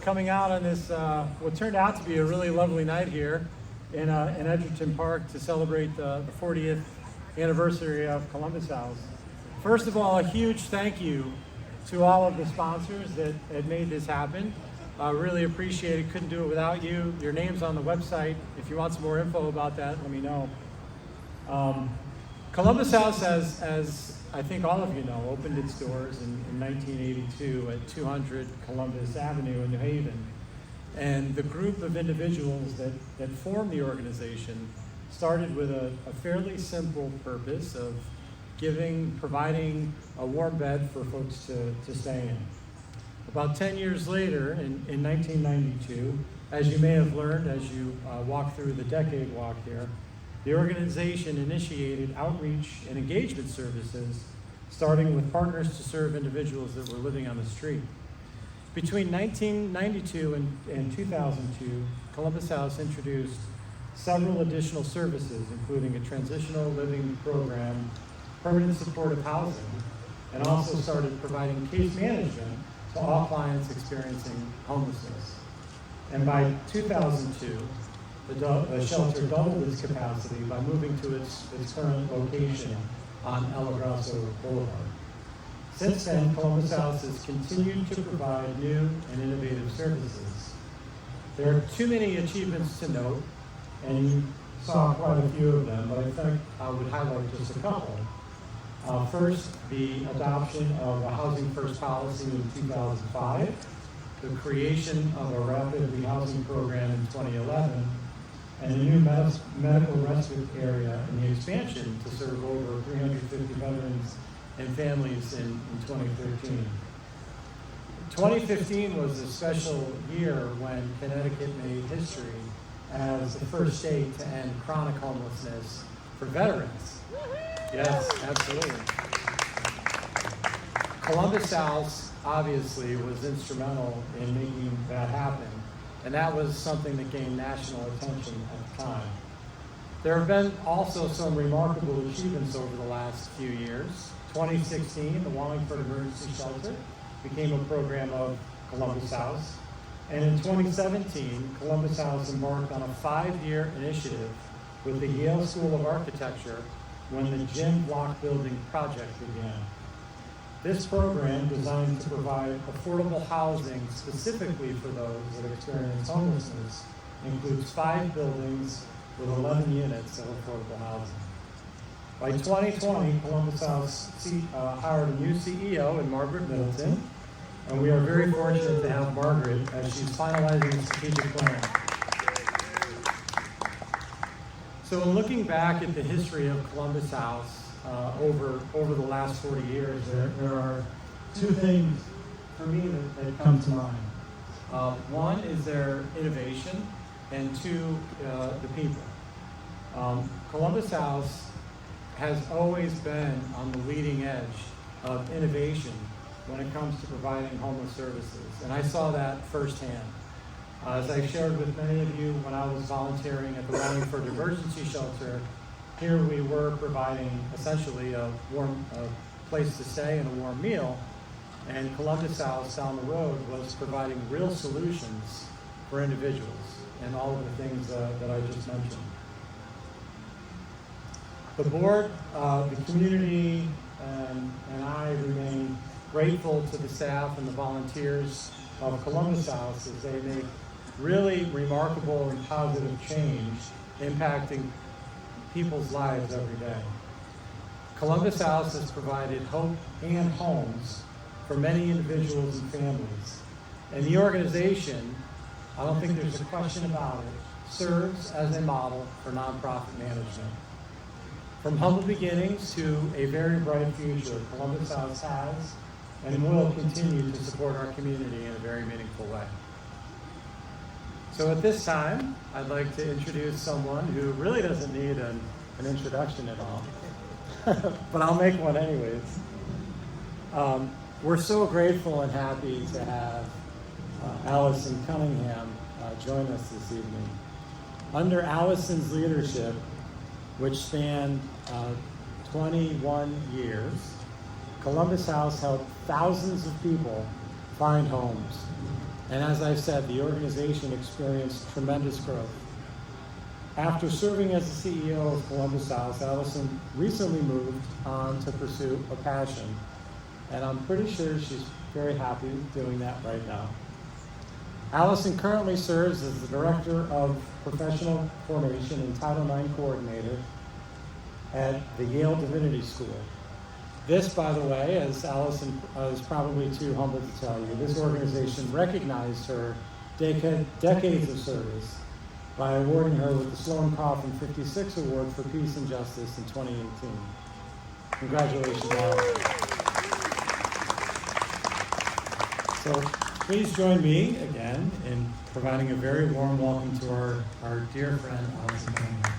Coming out on this, what turned out to be a really lovely night here in Edgerton Park to celebrate the 40th anniversary of Columbus House. First of all, a huge thank you to all of the sponsors that had made this happen. Really appreciate it. Couldn't do it without you. Your name's on the website. If you want some more info about that, let me know. Columbus House, as I think all of you know, opened its doors in 1982 at 200 Columbus Avenue in New Haven. And the group of individuals that formed the organization started with a fairly simple purpose of providing a warm bed for folks to stay in. About 10 years later, in 1992, as you may have learned as you walk through the decade walk here, the organization initiated outreach and engagement services, starting with Partners to Serve individuals that were living on the street. Between 1992 and 2002, Columbus House introduced several additional services, including a transitional living program, permanent supportive housing, and also started providing case management to all clients experiencing homelessness. And by 2002, the shelter doubled its capacity by moving to its current location on El Abrazo Boulevard. Since then, Columbus House has continued to provide new and innovative services. There are too many achievements to note, and you saw quite a few of them, but I think I would highlight just a couple. First, the adoption of a Housing First policy in 2005, the creation of a rapid rehousing program in 2011, and a new medical respite area in the expansion to serve over 350 veterans and families in 2013. 2015 was a special year when Connecticut made history as the first state to end chronic homelessness for veterans. Yes, absolutely. Columbus House obviously was instrumental in making that happen. And that was something that gained national attention at the time. There have been also some remarkable achievements over the last few years. 2016, the Wallingford Emergency Shelter became a program of Columbus House. And in 2017, Columbus House embarked on a 5-year initiative with the Yale School of Architecture when the Gym Block Building project began. This program, designed to provide affordable housing specifically for those that experience homelessness, includes 5 buildings with 11 units of affordable housing. By 2020, Columbus House hired a new CEO in Margaret Middleton, and we are very fortunate to have Margaret as she's finalizing the strategic plan. So in looking back at the history of Columbus House, over the last 40 years, there are 2 things for me that come to mind. One is their innovation, and 2, the people. Columbus House has always been on the leading edge of innovation when it comes to providing homeless services, and I saw that firsthand. As I shared with many of you when I was volunteering at the Wallingford Emergency Shelter, here we were providing essentially a place to stay and a warm meal, and Columbus House down the road was providing real solutions for individuals and all of the things that I just mentioned. The board, the community, and I remain grateful to the staff and the volunteers of Columbus House as they make really remarkable and positive change impacting people's lives every day. Columbus House has provided hope and homes for many individuals and families. And the organization, I don't think there's a question about it, serves as a model for nonprofit management. From humble beginnings to a very bright future, Columbus House has and will continue to support our community in a very meaningful way. So at this time, I'd like to introduce someone who really doesn't need an introduction at all, but I'll make one anyways. We're so grateful and happy to have Allison Cunningham join us this evening. Under Allison's leadership, which spanned 21 years, Columbus House helped thousands of people find homes, And as I've said, the organization experienced tremendous growth. After serving as the CEO of Columbus House, Allison recently moved on to pursue a passion. And I'm pretty sure she's very happy doing that right now. Allison currently serves as the Director of Professional Formation and Title IX Coordinator at the Yale Divinity School. This, by the way, as Allison is probably too humble to tell you, this organization recognized her decades of service by awarding her with the Sloan Coffin 56 Award for Peace and Justice in 2018. Congratulations, Allison. So please join me again in providing a very warm welcome to our dear friend, Allison.